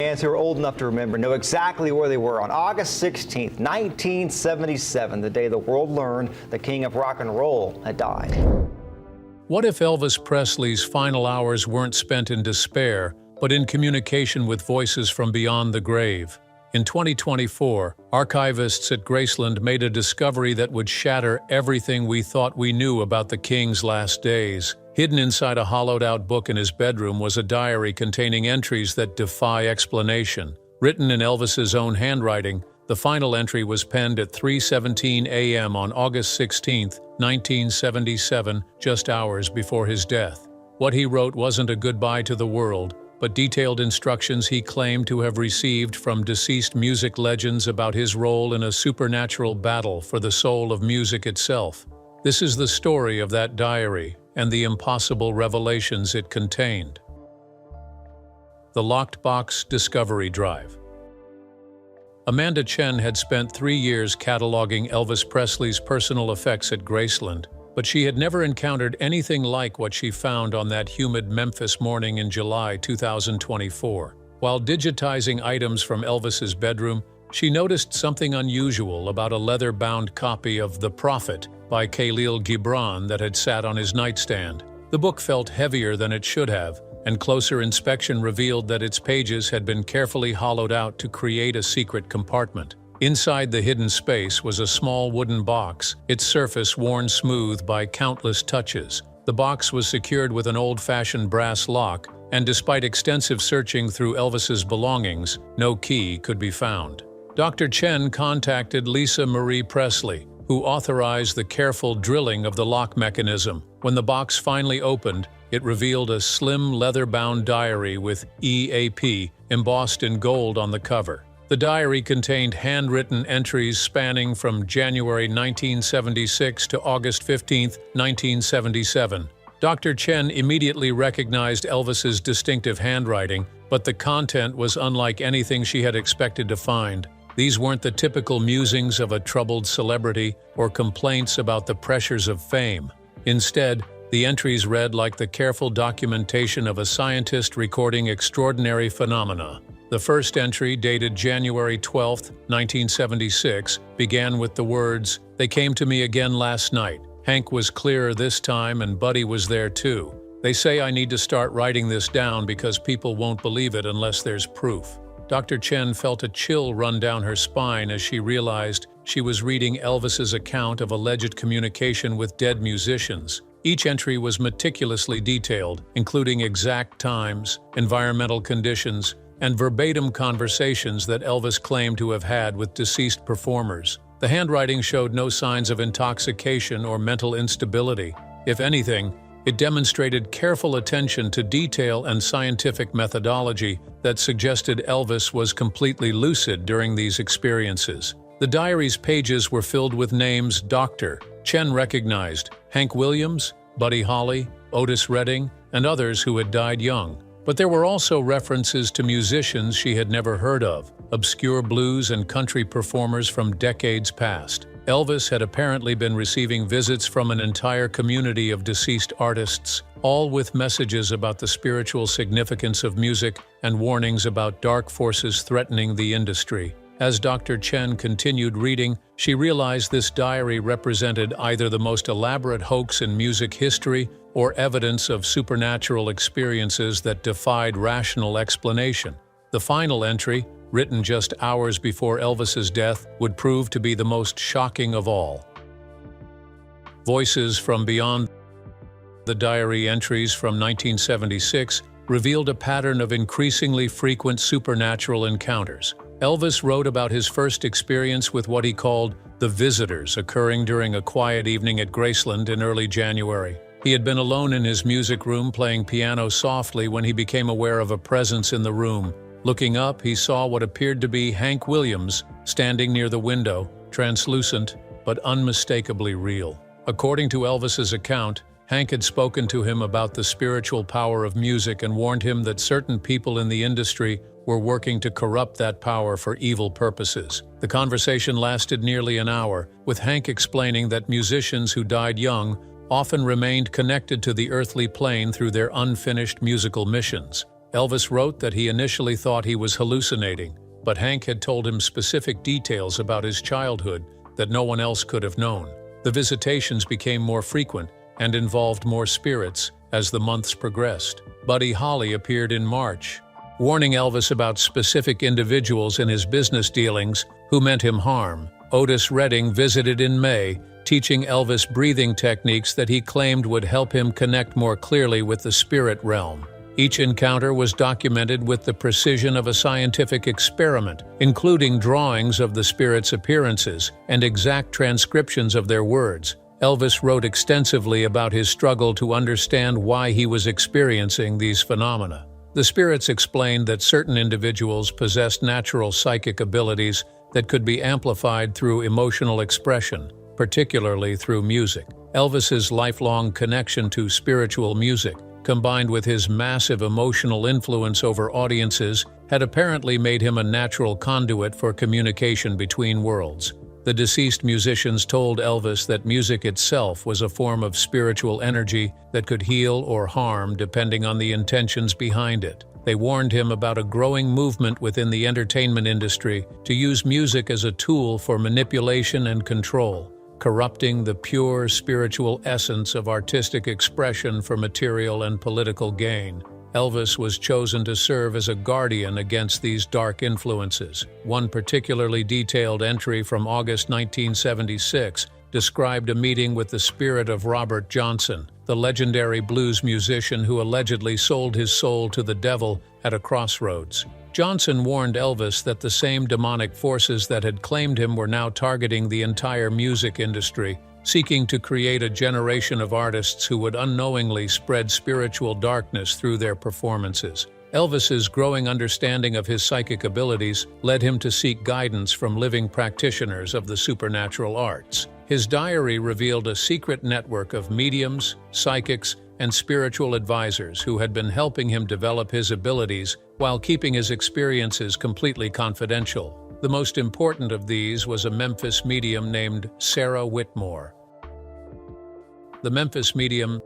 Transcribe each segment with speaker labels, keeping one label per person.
Speaker 1: fans who are old enough to remember know exactly where they were on August 16th, 1977, the day the world learned the king of rock and roll had died.
Speaker 2: What if Elvis Presley's final hours weren't spent in despair, but in communication with voices from beyond the grave? In 2024, archivists at Graceland made a discovery that would shatter everything we thought we knew about the king's last days. Hidden inside a hollowed-out book in his bedroom was a diary containing entries that defy explanation. Written in Elvis's own handwriting, the final entry was penned at 3:17 a.m. on August 16, 1977, just hours before his death. What he wrote wasn't a goodbye to the world, but detailed instructions he claimed to have received from deceased music legends about his role in a supernatural battle for the soul of music itself. This is the story of that diary and the impossible revelations it contained. The Locked Box Discovery Drive. Amanda Chen had spent 3 years cataloging Elvis Presley's personal effects at Graceland, but she had never encountered anything like what she found on that humid Memphis morning in July 2024. While digitizing items from Elvis's bedroom, she noticed something unusual about a leather-bound copy of The Prophet by Khalil Gibran that had sat on his nightstand. The book felt heavier than it should have, and closer inspection revealed that its pages had been carefully hollowed out to create a secret compartment. Inside the hidden space was a small wooden box, its surface worn smooth by countless touches. The box was secured with an old-fashioned brass lock, and despite extensive searching through Elvis's belongings, no key could be found. Dr. Chen contacted Lisa Marie Presley, who authorized the careful drilling of the lock mechanism. When the box finally opened, it revealed a slim leather-bound diary with EAP embossed in gold on the cover. The diary contained handwritten entries spanning from January 1976 to August 15, 1977. Dr. Chen immediately recognized Elvis's distinctive handwriting, but the content was unlike anything she had expected to find. These weren't the typical musings of a troubled celebrity or complaints about the pressures of fame. Instead, the entries read like the careful documentation of a scientist recording extraordinary phenomena. The first entry, dated January 12, 1976, began with the words, "They came to me again last night. Hank was clearer this time and Buddy was there too. They say I need to start writing this down because people won't believe it unless there's proof." Dr. Chen felt a chill run down her spine as she realized she was reading Elvis's account of alleged communication with dead musicians. Each entry was meticulously detailed, including exact times, environmental conditions, and verbatim conversations that Elvis claimed to have had with deceased performers. The handwriting showed no signs of intoxication or mental instability. If anything, it demonstrated careful attention to detail and scientific methodology that suggested Elvis was completely lucid during these experiences. The diary's pages were filled with names Dr. Chen recognized: Hank Williams, Buddy Holly, Otis Redding, and others who had died young. But there were also references to musicians she had never heard of, obscure blues and country performers from decades past. Elvis had apparently been receiving visits from an entire community of deceased artists, all with messages about the spiritual significance of music and warnings about dark forces threatening the industry. As Dr. Chen continued reading, she realized this diary represented either the most elaborate hoax in music history or evidence of supernatural experiences that defied rational explanation. The final entry, written just hours before Elvis's death, would prove to be the most shocking of all. Voices from beyond. The diary entries from 1976 revealed a pattern of increasingly frequent supernatural encounters. Elvis wrote about his first experience with what he called the visitors occurring during a quiet evening at Graceland in early January. He had been alone in his music room playing piano softly when he became aware of a presence in the room. Looking up, he saw what appeared to be Hank Williams standing near the window, translucent but unmistakably real. According to Elvis's account, Hank had spoken to him about the spiritual power of music and warned him that certain people in the industry were working to corrupt that power for evil purposes. The conversation lasted nearly an hour, with Hank explaining that musicians who died young often remained connected to the earthly plane through their unfinished musical missions. Elvis wrote that he initially thought he was hallucinating, but Hank had told him specific details about his childhood that no one else could have known. The visitations became more frequent and involved more spirits as the months progressed. Buddy Holly appeared in March, warning Elvis about specific individuals in his business dealings who meant him harm. Otis Redding visited in May, teaching Elvis breathing techniques that he claimed would help him connect more clearly with the spirit realm. Each encounter was documented with the precision of a scientific experiment, including drawings of the spirits' appearances and exact transcriptions of their words. Elvis wrote extensively about his struggle to understand why he was experiencing these phenomena. The spirits explained that certain individuals possessed natural psychic abilities that could be amplified through emotional expression, particularly through music. Elvis's lifelong connection to spiritual music, combined with his massive emotional influence over audiences, had apparently made him a natural conduit for communication between worlds. The deceased musicians told Elvis that music itself was a form of spiritual energy that could heal or harm depending on the intentions behind it. They warned him about a growing movement within the entertainment industry to use music as a tool for manipulation and control, corrupting the pure spiritual essence of artistic expression for material and political gain. Elvis was chosen to serve as a guardian against these dark influences. One particularly detailed entry from August 1976 described a meeting with the spirit of Robert Johnson, the legendary blues musician who allegedly sold his soul to the devil at a crossroads. Johnson warned Elvis that the same demonic forces that had claimed him were now targeting the entire music industry, seeking to create a generation of artists who would unknowingly spread spiritual darkness through their performances. Elvis's growing understanding of his psychic abilities led him to seek guidance from living practitioners of the supernatural arts. His diary revealed a secret network of mediums, psychics, and spiritual advisors who had been helping him develop his abilities while keeping his experiences completely confidential. The most important of these was a Memphis medium named Sarah Whitmore. The Memphis medium,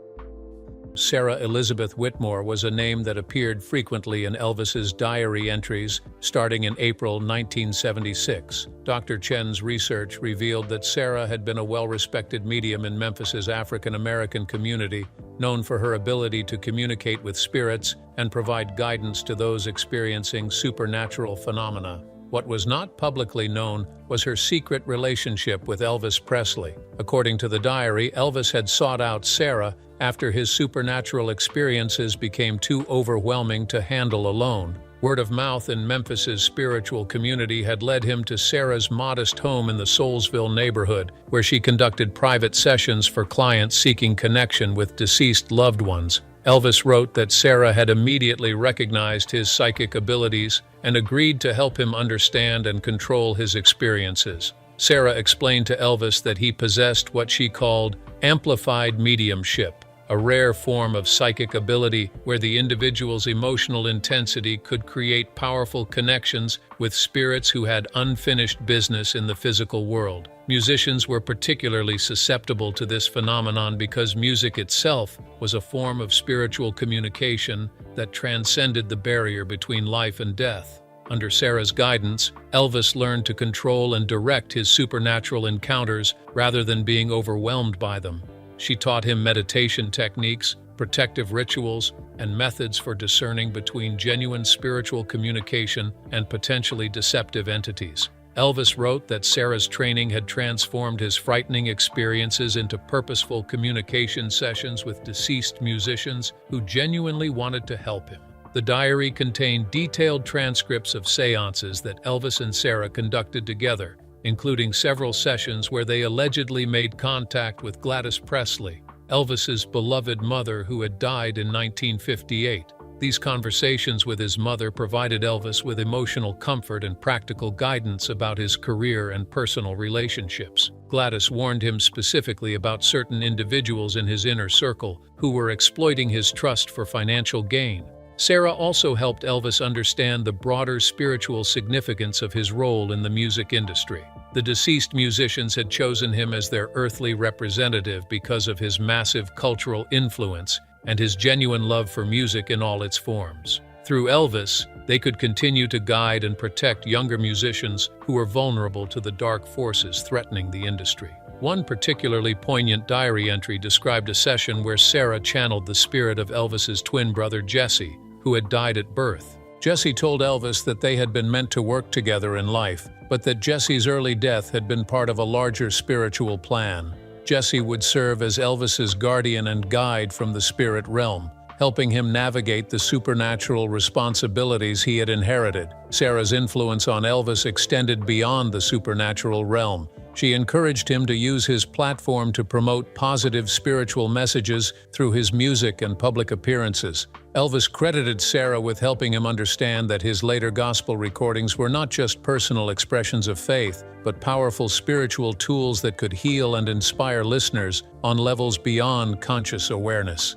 Speaker 2: Sarah Elizabeth Whitmore, was a name that appeared frequently in Elvis's diary entries starting in April 1976. Dr. Chen's research revealed that Sarah had been a well-respected medium in Memphis's African-American community, known for her ability to communicate with spirits and provide guidance to those experiencing supernatural phenomena. What was not publicly known was her secret relationship with Elvis Presley. According to the diary, Elvis had sought out Sarah after his supernatural experiences became too overwhelming to handle alone. Word of mouth in Memphis's spiritual community had led him to Sarah's modest home in the Soulsville neighborhood, where she conducted private sessions for clients seeking connection with deceased loved ones. Elvis wrote that Sarah had immediately recognized his psychic abilities and agreed to help him understand and control his experiences. Sarah explained to Elvis that he possessed what she called amplified mediumship, a rare form of psychic ability where the individual's emotional intensity could create powerful connections with spirits who had unfinished business in the physical world. Musicians were particularly susceptible to this phenomenon because music itself was a form of spiritual communication that transcended the barrier between life and death. Under Sarah's guidance, Elvis learned to control and direct his supernatural encounters rather than being overwhelmed by them. She taught him meditation techniques, protective rituals, and methods for discerning between genuine spiritual communication and potentially deceptive entities. Elvis wrote that Sarah's training had transformed his frightening experiences into purposeful communication sessions with deceased musicians who genuinely wanted to help him. The diary contained detailed transcripts of seances that Elvis and Sarah conducted together, including several sessions where they allegedly made contact with Gladys Presley, Elvis's beloved mother who had died in 1958. These conversations with his mother provided Elvis with emotional comfort and practical guidance about his career and personal relationships. Gladys warned him specifically about certain individuals in his inner circle who were exploiting his trust for financial gain. Sarah also helped Elvis understand the broader spiritual significance of his role in the music industry. The deceased musicians had chosen him as their earthly representative because of his massive cultural influence and his genuine love for music in all its forms. Through Elvis, they could continue to guide and protect younger musicians who were vulnerable to the dark forces threatening the industry. One particularly poignant diary entry described a session where Sarah channeled the spirit of Elvis's twin brother Jesse, who had died at birth. Jesse told Elvis that they had been meant to work together in life, but that Jesse's early death had been part of a larger spiritual plan. Jesse would serve as Elvis's guardian and guide from the spirit realm, helping him navigate the supernatural responsibilities he had inherited. Sarah's influence on Elvis extended beyond the supernatural realm. She encouraged him to use his platform to promote positive spiritual messages through his music and public appearances. Elvis credited Sarah with helping him understand that his later gospel recordings were not just personal expressions of faith, but powerful spiritual tools that could heal and inspire listeners on levels beyond conscious awareness.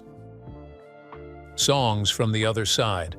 Speaker 2: Songs from the Other Side.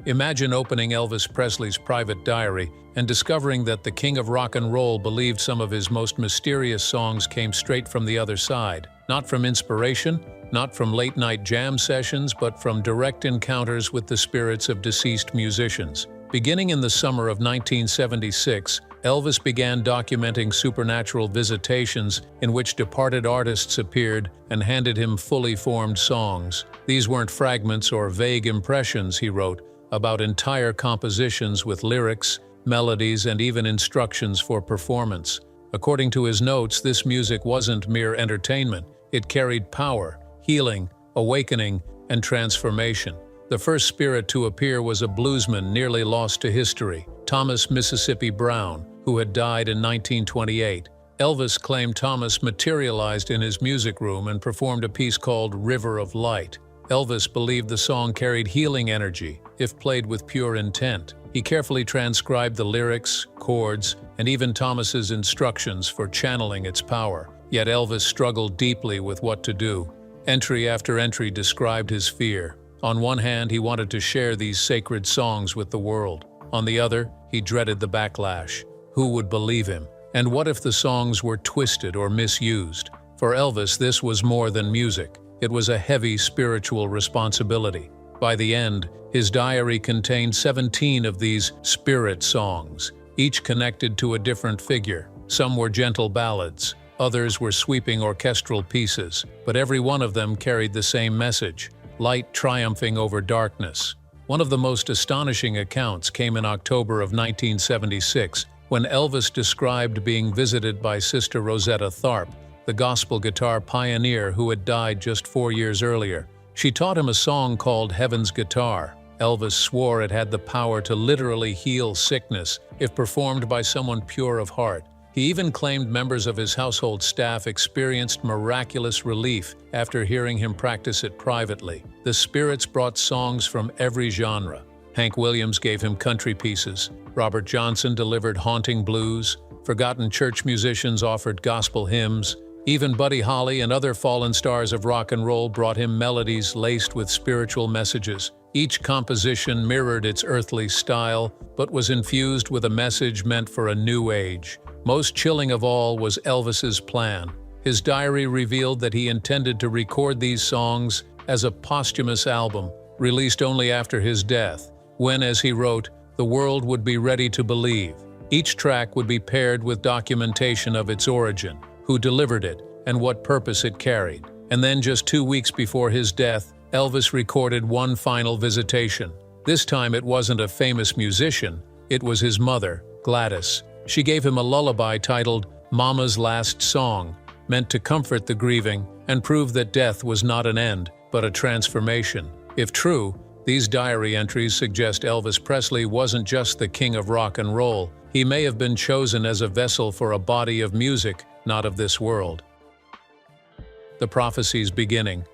Speaker 2: Imagine opening Elvis Presley's private diary and discovering that the king of rock and roll believed some of his most mysterious songs came straight from the other side. Not from inspiration, not from late-night jam sessions, but from direct encounters with the spirits of deceased musicians. Beginning in the summer of 1976, Elvis began documenting supernatural visitations in which departed artists appeared and handed him fully formed songs. These weren't fragments or vague impressions, he wrote, about entire compositions with lyrics, melodies, and even instructions for performance. According to his notes, this music wasn't mere entertainment. It carried power, healing, awakening, and transformation. The first spirit to appear was a bluesman nearly lost to history, Thomas Mississippi Brown, who had died in 1928. Elvis claimed Thomas materialized in his music room and performed a piece called River of Light. Elvis believed the song carried healing energy, if played with pure intent. He carefully transcribed the lyrics, chords, and even Thomas's instructions for channeling its power. Yet Elvis struggled deeply with what to do. Entry after entry described his fear. On one hand, he wanted to share these sacred songs with the world. On the other, he dreaded the backlash. Who would believe him? And what if the songs were twisted or misused? For Elvis, this was more than music. It was a heavy spiritual responsibility. By the end, his diary contained 17 of these spirit songs, each connected to a different figure. Some were gentle ballads, others were sweeping orchestral pieces, but every one of them carried the same message: light triumphing over darkness. One of the most astonishing accounts came in October of 1976, when Elvis described being visited by Sister Rosetta Tharpe, the gospel guitar pioneer who had died just 4 years earlier. She taught him a song called Heaven's Guitar. Elvis swore it had the power to literally heal sickness if performed by someone pure of heart. He even claimed members of his household staff experienced miraculous relief after hearing him practice it privately. The spirits brought songs from every genre. Hank Williams gave him country pieces. Robert Johnson delivered haunting blues. Forgotten church musicians offered gospel hymns. Even Buddy Holly and other fallen stars of rock and roll brought him melodies laced with spiritual messages. Each composition mirrored its earthly style, but was infused with a message meant for a new age. Most chilling of all was Elvis's plan. His diary revealed that he intended to record these songs as a posthumous album, released only after his death, when, as he wrote, the world would be ready to believe. Each track would be paired with documentation of its origin, who delivered it, and what purpose it carried. And then just 2 weeks before his death, Elvis recorded one final visitation. This time it wasn't a famous musician, it was his mother, Gladys. She gave him a lullaby titled Mama's Last Song, meant to comfort the grieving and prove that death was not an end, but a transformation. If true, these diary entries suggest Elvis Presley wasn't just the king of rock and roll. He may have been chosen as a vessel for a body of music not of this world. The Prophecies beginning.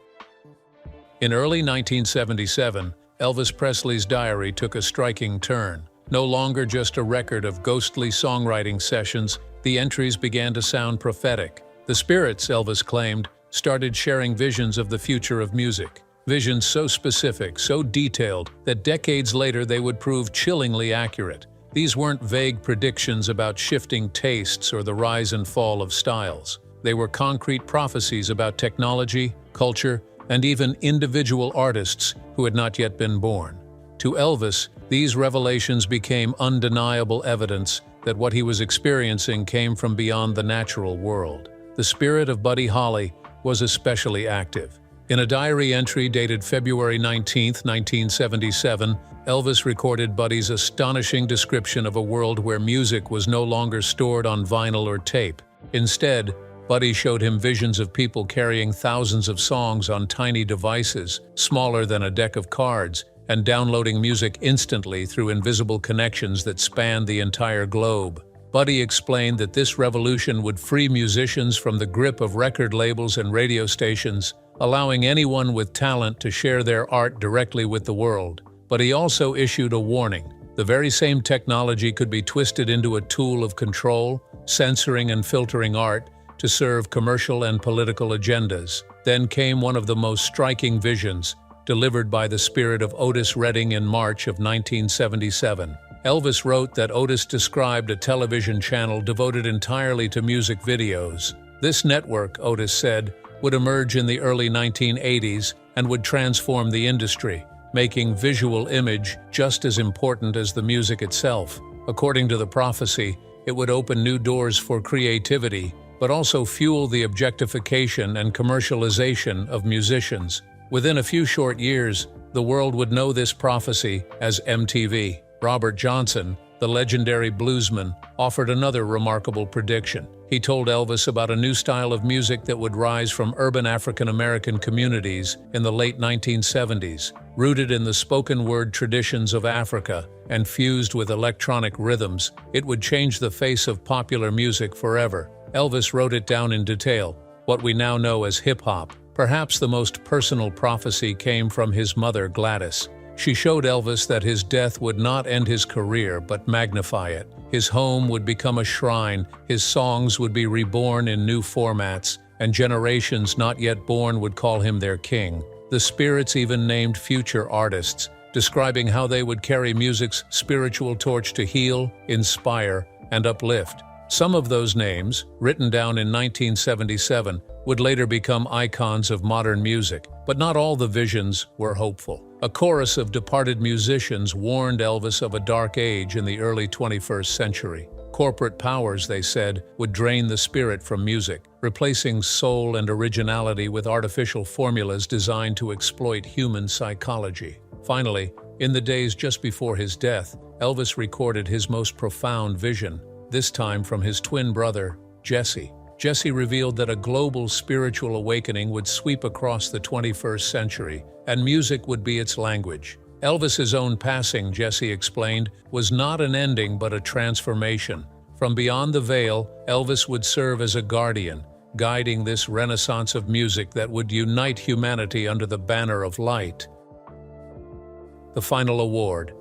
Speaker 2: In early 1977, Elvis Presley's diary took a striking turn. No longer just a record of ghostly songwriting sessions, the entries began to sound prophetic. The spirits, Elvis claimed, started sharing visions of the future of music. Visions so specific, so detailed, that decades later they would prove chillingly accurate. These weren't vague predictions about shifting tastes or the rise and fall of styles. They were concrete prophecies about technology, culture, and even individual artists who had not yet been born. To Elvis, these revelations became undeniable evidence that what he was experiencing came from beyond the natural world. The spirit of Buddy Holly was especially active. In a diary entry dated February 19, 1977, Elvis recorded Buddy's astonishing description of a world where music was no longer stored on vinyl or tape. Instead, Buddy showed him visions of people carrying thousands of songs on tiny devices, smaller than a deck of cards, and downloading music instantly through invisible connections that spanned the entire globe. Buddy explained that this revolution would free musicians from the grip of record labels and radio stations, allowing anyone with talent to share their art directly with the world. But he also issued a warning. The very same technology could be twisted into a tool of control, censoring and filtering art to serve commercial and political agendas. Then came one of the most striking visions, delivered by the spirit of Otis Redding in March of 1977. Elvis wrote that Otis described a television channel devoted entirely to music videos. This network, Otis said, would emerge in the early 1980s and would transform the industry, making visual image just as important as the music itself. According to the prophecy, it would open new doors for creativity, but also fuel the objectification and commercialization of musicians. Within a few short years, the world would know this prophecy as MTV. Robert Johnson, the legendary bluesman, offered another remarkable prediction. He told Elvis about a new style of music that would rise from urban African American communities in the late 1970s, rooted in the spoken word traditions of Africa and fused with electronic rhythms. It would change the face of popular music forever. Elvis wrote it down in detail, what we now know as hip-hop. Perhaps the most personal prophecy came from his mother, Gladys. She showed Elvis that his death would not end his career, but magnify it. His home would become a shrine, his songs would be reborn in new formats, and generations not yet born would call him their king. The spirits even named future artists, describing how they would carry music's spiritual torch to heal, inspire, and uplift. Some of those names, written down in 1977, would later become icons of modern music, but not all the visions were hopeful. A chorus of departed musicians warned Elvis of a dark age in the early 21st century. Corporate powers, they said, would drain the spirit from music, replacing soul and originality with artificial formulas designed to exploit human psychology. Finally, in the days just before his death, Elvis recorded his most profound vision, this time from his twin brother, Jesse. Jesse revealed that a global spiritual awakening would sweep across the 21st century, and music would be its language. Elvis's own passing, Jesse explained, was not an ending but a transformation. From beyond the veil, Elvis would serve as a guardian, guiding this renaissance of music that would unite humanity under the banner of light. The final award.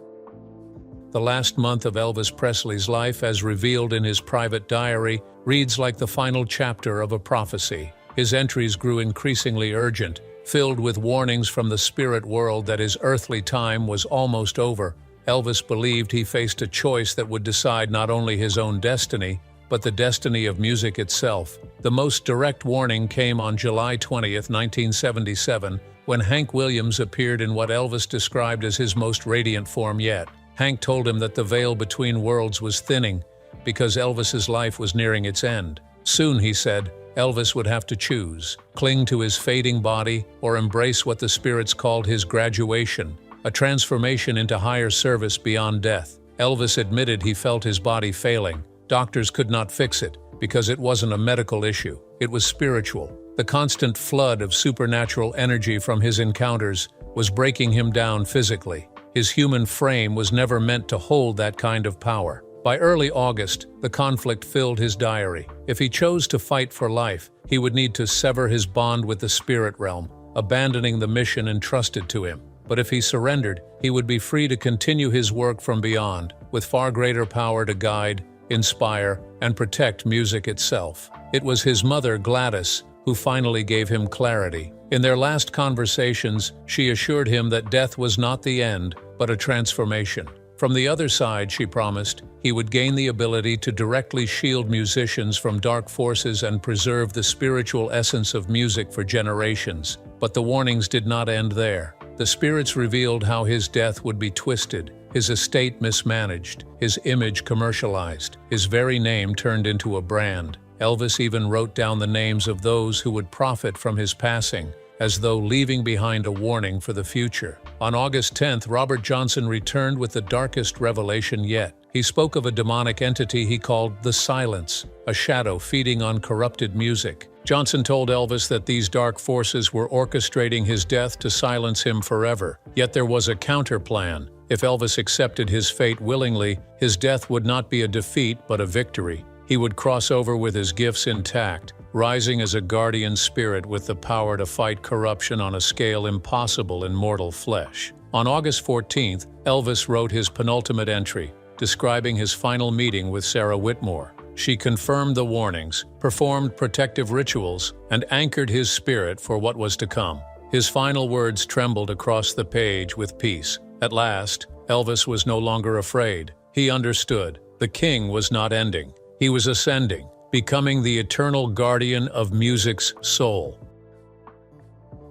Speaker 2: The last month of Elvis Presley's life, as revealed in his private diary, reads like the final chapter of a prophecy. His entries grew increasingly urgent, filled with warnings from the spirit world that his earthly time was almost over. Elvis believed he faced a choice that would decide not only his own destiny, but the destiny of music itself. The most direct warning came on July 20, 1977, when Hank Williams appeared in what Elvis described as his most radiant form yet. Hank told him that the veil between worlds was thinning because Elvis's life was nearing its end. Soon, he said, Elvis would have to choose, cling to his fading body or embrace what the spirits called his graduation, a transformation into higher service beyond death. Elvis admitted he felt his body failing. Doctors could not fix it because it wasn't a medical issue. It was spiritual. The constant flood of supernatural energy from his encounters was breaking him down physically. His human frame was never meant to hold that kind of power. By early August, the conflict filled his diary. If he chose to fight for life, he would need to sever his bond with the spirit realm, abandoning the mission entrusted to him. But if he surrendered, he would be free to continue his work from beyond, with far greater power to guide, inspire, and protect music itself. It was his mother, Gladys, who finally gave him clarity. In their last conversations, she assured him that death was not the end, but a transformation. From the other side, she promised, he would gain the ability to directly shield musicians from dark forces and preserve the spiritual essence of music for generations. But the warnings did not end there. the spirits revealed how his death would be twisted, his estate mismanaged, his image commercialized, his very name turned into a brand. Elvis even wrote down the names of those who would profit from his passing, as though leaving behind a warning for the future. On August 10th, Robert Johnson returned with the darkest revelation yet. He spoke of a demonic entity he called the Silence, a shadow feeding on corrupted music. Johnson told Elvis that these dark forces were orchestrating his death to silence him forever. Yet there was a counter-plan. If Elvis accepted his fate willingly, his death would not be a defeat but a victory. He would cross over with his gifts intact, rising as a guardian spirit with the power to fight corruption on a scale impossible in mortal flesh. On August 14th, Elvis wrote his penultimate entry, describing his final meeting with Sarah Whitmore. She confirmed the warnings, performed protective rituals, and anchored his spirit for what was to come. His final words trembled across the page with peace. At last, Elvis was no longer afraid. He understood. The king was not ending. He was ascending, becoming the eternal guardian of music's soul.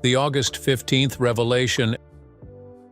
Speaker 2: The August 15th revelation,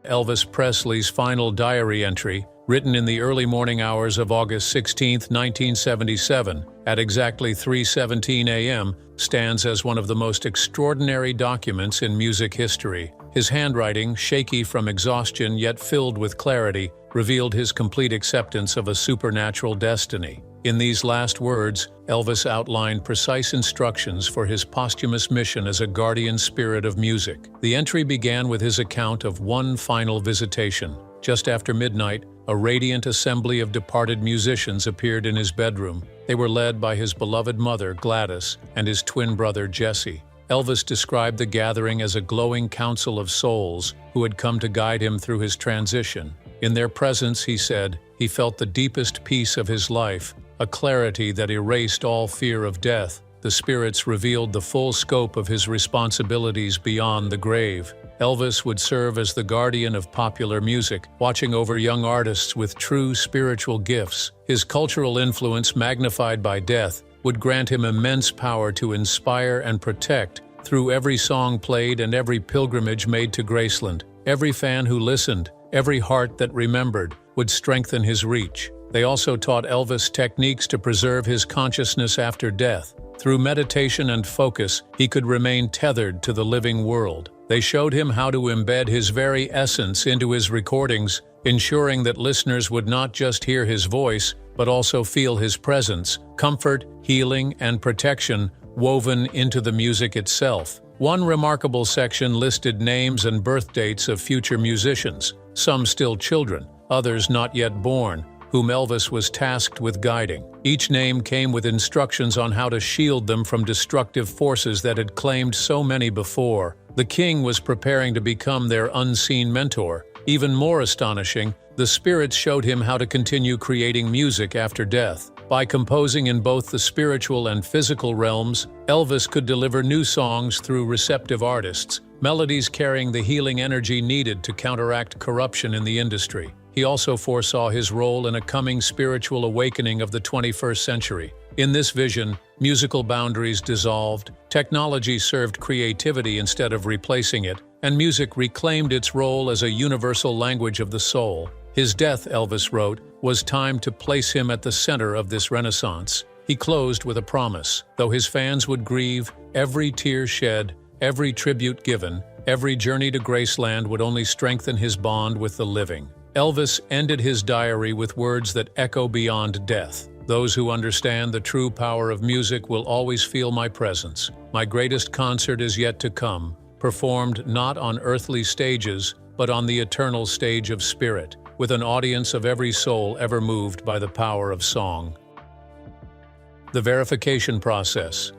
Speaker 2: Elvis Presley's final diary entry, written in the early morning hours of August 16, 1977, at exactly 3:17 a.m., stands as one of the most extraordinary documents in music history. His handwriting, shaky from exhaustion yet filled with clarity, revealed his complete acceptance of a supernatural destiny. In these last words, Elvis outlined precise instructions for his posthumous mission as a guardian spirit of music. The entry began with his account of one final visitation. Just after midnight, a radiant assembly of departed musicians appeared in his bedroom. They were led by his beloved mother, Gladys, and his twin brother, Jesse. Elvis described the gathering as a glowing council of souls who had come to guide him through his transition. In their presence, he said, he felt the deepest peace of his life, a clarity that erased all fear of death. The spirits revealed the full scope of his responsibilities beyond the grave. Elvis would serve as the guardian of popular music, watching over young artists with true spiritual gifts. His cultural influence, magnified by death, would grant him immense power to inspire and protect through every song played and every pilgrimage made to Graceland. Every fan who listened, every heart that remembered, would strengthen his reach. They also taught Elvis techniques to preserve his consciousness after death. Through meditation and focus, he could remain tethered to the living world. They showed him how to embed his very essence into his recordings, ensuring that listeners would not just hear his voice, but also feel his presence, comfort, healing, and protection woven into the music itself. One remarkable section listed names and birth dates of future musicians, some still children, others not yet born, whom Elvis was tasked with guiding. Each name came with instructions on how to shield them from destructive forces that had claimed so many before. The king was preparing to become their unseen mentor. Even more astonishing, the spirits showed him how to continue creating music after death. By composing in both the spiritual and physical realms, Elvis could deliver new songs through receptive artists, melodies carrying the healing energy needed to counteract corruption in the industry. He also foresaw his role in a coming spiritual awakening of the 21st century. In this vision, musical boundaries dissolved, technology served creativity instead of replacing it, and music reclaimed its role as a universal language of the soul. His death, Elvis wrote, was time to place him at the center of this renaissance. He closed with a promise. Though his fans would grieve, every tear shed, every tribute given, every journey to Graceland would only strengthen his bond with the living. Elvis ended his diary with words that echo beyond death. Those who understand the true power of music will always feel my presence. My greatest concert is yet to come, performed not on earthly stages, but on the eternal stage of spirit, with an audience of every soul ever moved by the power of song. The verification process.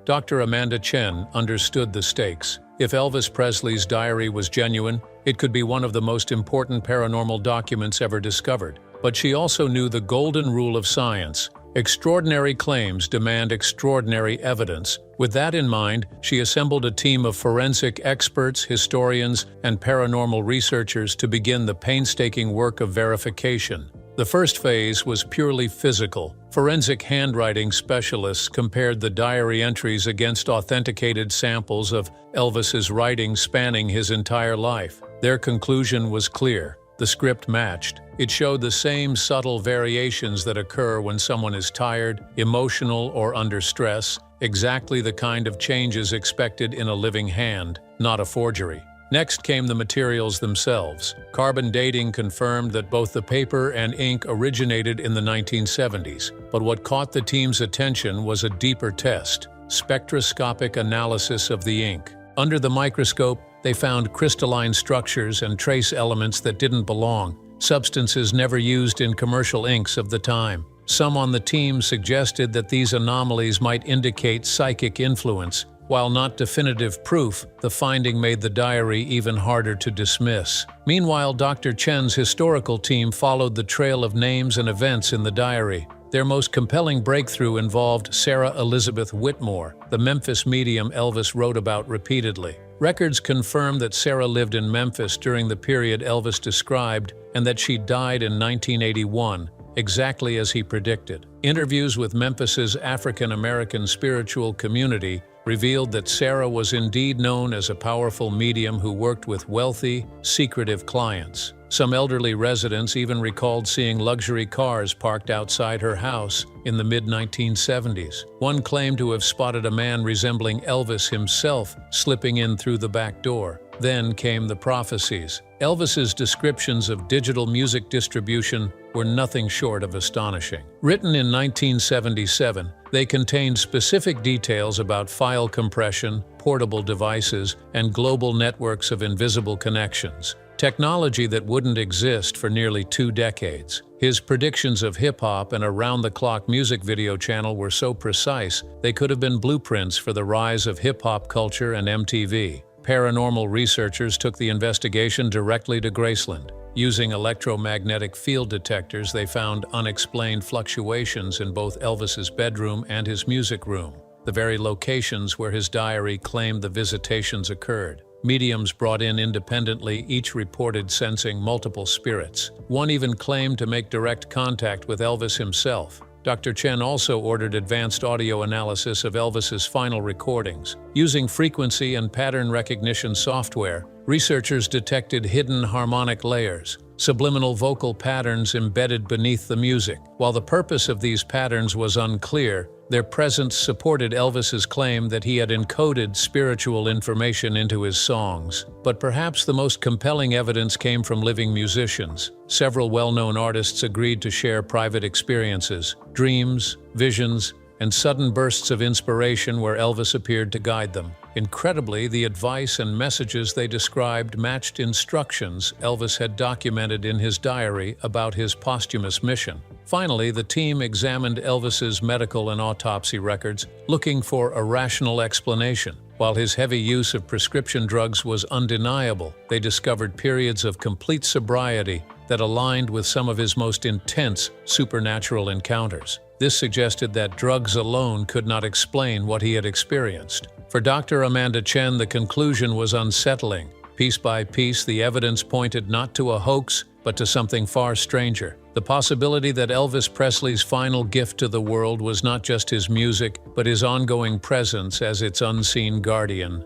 Speaker 2: Dr. Amanda Chen understood the stakes. If Elvis Presley's diary was genuine, it could be one of the most important paranormal documents ever discovered. But she also knew the golden rule of science. Extraordinary claims demand extraordinary evidence. With that in mind, she assembled a team of forensic experts, historians, and paranormal researchers to begin the painstaking work of verification. The first phase was purely physical. Forensic handwriting specialists compared the diary entries against authenticated samples of Elvis's writing spanning his entire life. Their conclusion was clear. The script matched. It showed the same subtle variations that occur when someone is tired, emotional, or under stress, exactly the kind of changes expected in a living hand, not a forgery. Next came the materials themselves. Carbon dating confirmed that both the paper and ink originated in the 1970s, but what caught the team's attention was a deeper test: spectroscopic analysis of the ink. Under the microscope, they found crystalline structures and trace elements that didn't belong, substances never used in commercial inks of the time. Some on the team suggested that these anomalies might indicate psychic influence. While not definitive proof, the finding made the diary even harder to dismiss. Meanwhile, Dr. Chen's historical team followed the trail of names and events in the diary. Their most compelling breakthrough involved Sarah Elizabeth Whitmore, the Memphis medium Elvis wrote about repeatedly. Records confirm that Sarah lived in Memphis during the period Elvis described and that she died in 1981, exactly as he predicted. Interviews with Memphis's African-American spiritual community revealed that Sarah was indeed known as a powerful medium who worked with wealthy, secretive clients. Some elderly residents even recalled seeing luxury cars parked outside her house in the mid-1970s. One claimed to have spotted a man resembling Elvis himself slipping in through the back door. Then came the Prophecies. Elvis's descriptions of digital music distribution were nothing short of astonishing. Written in 1977, they contained specific details about file compression, portable devices, and global networks of invisible connections. Technology that wouldn't exist for nearly 2 decades. His predictions of hip-hop and around-the-clock music video channel were so precise, they could have been blueprints for the rise of hip-hop culture and MTV. Paranormal researchers took the investigation directly to Graceland. Using electromagnetic field detectors, they found unexplained fluctuations in both Elvis's bedroom and his music room, the very locations where his diary claimed the visitations occurred. Mediums brought in independently each reported sensing multiple spirits. One even claimed to make direct contact with Elvis himself. Dr. Chen also ordered advanced audio analysis of Elvis's final recordings. Using frequency and pattern recognition software, researchers detected hidden harmonic layers, subliminal vocal patterns embedded beneath the music. While the purpose of these patterns was unclear, their presence supported Elvis's claim that he had encoded spiritual information into his songs. But perhaps the most compelling evidence came from living musicians. Several well-known artists agreed to share private experiences, dreams, visions, and sudden bursts of inspiration where Elvis appeared to guide them. Incredibly, the advice and messages they described matched instructions Elvis had documented in his diary about his posthumous mission. Finally, the team examined Elvis's medical and autopsy records, looking for a rational explanation. While his heavy use of prescription drugs was undeniable, they discovered periods of complete sobriety that aligned with some of his most intense supernatural encounters. This suggested that drugs alone could not explain what he had experienced. For Dr. Amanda Chen, the conclusion was unsettling. Piece by piece, the evidence pointed not to a hoax, but to something far stranger. The possibility that Elvis Presley's final gift to the world was not just his music, but his ongoing presence as its unseen guardian.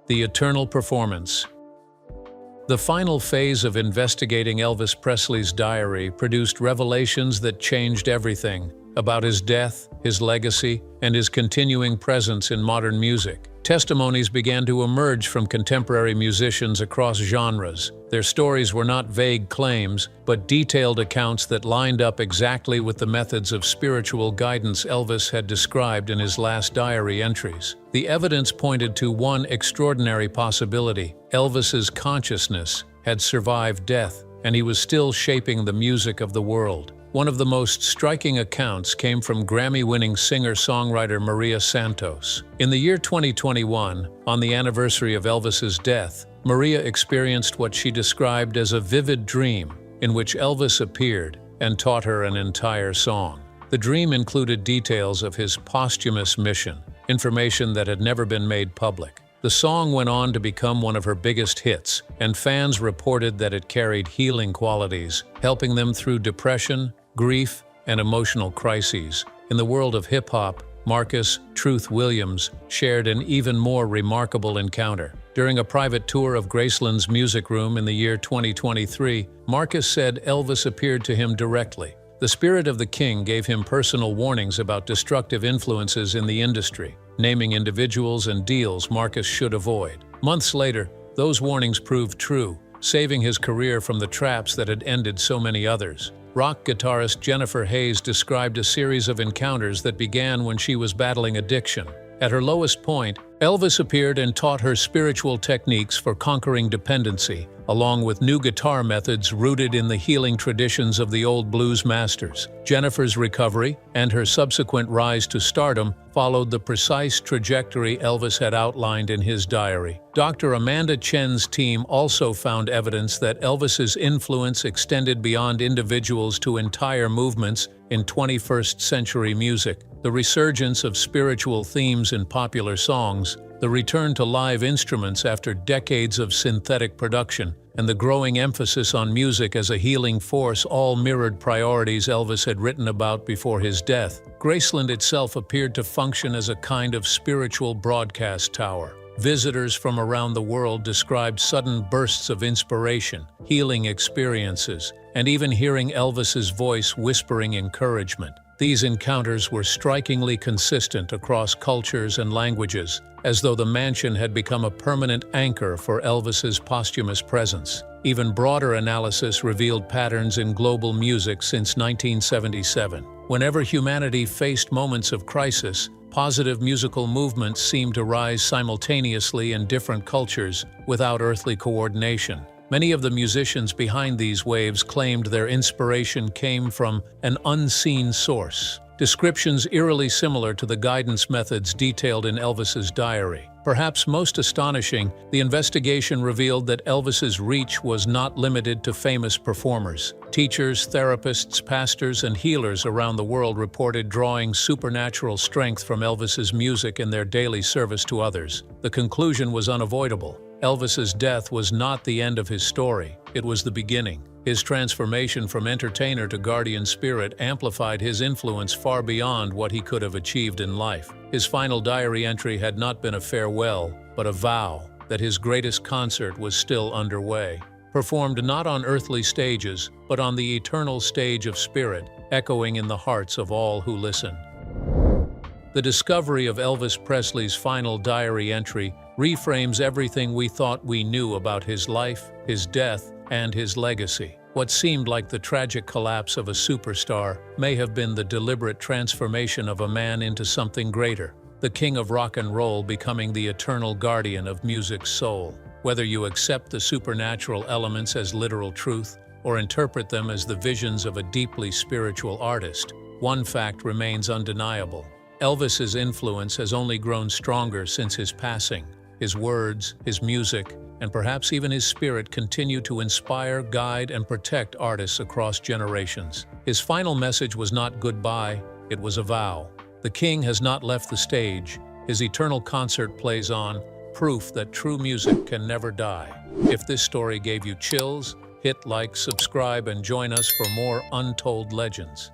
Speaker 2: The eternal performance. The final phase of investigating Elvis Presley's diary produced revelations that changed everything about his death, his legacy, and his continuing presence in modern music. Testimonies began to emerge from contemporary musicians across genres. Their stories were not vague claims, but detailed accounts that lined up exactly with the methods of spiritual guidance Elvis had described in his last diary entries. The evidence pointed to one extraordinary possibility: Elvis's consciousness had survived death, and he was still shaping the music of the world. One of the most striking accounts came from Grammy-winning singer-songwriter Maria Santos. In the year 2021, on the anniversary of Elvis's death, Maria experienced what she described as a vivid dream in which Elvis appeared and taught her an entire song. The dream included details of his posthumous mission, information that had never been made public. The song went on to become one of her biggest hits, and fans reported that it carried healing qualities, helping them through depression, grief, and emotional crises. In the world of hip-hop, Marcus "Truth" Williams shared an even more remarkable encounter. During a private tour of Graceland's music room in the year 2023, Marcus said Elvis appeared to him directly. The spirit of the king gave him personal warnings about destructive influences in the industry, naming individuals and deals Marcus should avoid. Months later, those warnings proved true, saving his career from the traps that had ended so many others. Rock guitarist Jennifer Hayes described a series of encounters that began when she was battling addiction. At her lowest point, Elvis appeared and taught her spiritual techniques for conquering dependency, along with new guitar methods rooted in the healing traditions of the old blues masters. Jennifer's recovery and her subsequent rise to stardom followed the precise trajectory Elvis had outlined in his diary. Dr. Amanda Chen's team also found evidence that Elvis's influence extended beyond individuals to entire movements in 21st century music. The resurgence of spiritual themes in popular songs, the return to live instruments after decades of synthetic production, and the growing emphasis on music as a healing force all mirrored priorities Elvis had written about before his death. Graceland itself appeared to function as a kind of spiritual broadcast tower. Visitors from around the world described sudden bursts of inspiration, healing experiences, and even hearing Elvis's voice whispering encouragement. These encounters were strikingly consistent across cultures and languages, as though the mansion had become a permanent anchor for Elvis's posthumous presence. Even broader analysis revealed patterns in global music since 1977. Whenever humanity faced moments of crisis, positive musical movements seemed to rise simultaneously in different cultures without earthly coordination. Many of the musicians behind these waves claimed their inspiration came from an unseen source, descriptions eerily similar to the guidance methods detailed in Elvis's diary. Perhaps most astonishing, the investigation revealed that Elvis's reach was not limited to famous performers. Teachers, therapists, pastors, and healers around the world reported drawing supernatural strength from Elvis's music in their daily service to others. The conclusion was unavoidable. Elvis's death was not the end of his story, it was the beginning. His transformation from entertainer to guardian spirit amplified his influence far beyond what he could have achieved in life. His final diary entry had not been a farewell, but a vow that his greatest concert was still underway, performed not on earthly stages, but on the eternal stage of spirit, echoing in the hearts of all who listen. The discovery of Elvis Presley's final diary entry reframes everything we thought we knew about his life, his death, and his legacy. What seemed like the tragic collapse of a superstar may have been the deliberate transformation of a man into something greater, the king of rock and roll becoming the eternal guardian of music's soul. Whether you accept the supernatural elements as literal truth or interpret them as the visions of a deeply spiritual artist, one fact remains undeniable. Elvis's influence has only grown stronger since his passing. His words, his music, and perhaps even his spirit continue to inspire, guide, and protect artists across generations. His final message was not goodbye, it was a vow. The king has not left the stage. His eternal concert plays on, proof that true music can never die. If this story gave you chills, hit like, subscribe, and join us for more untold legends.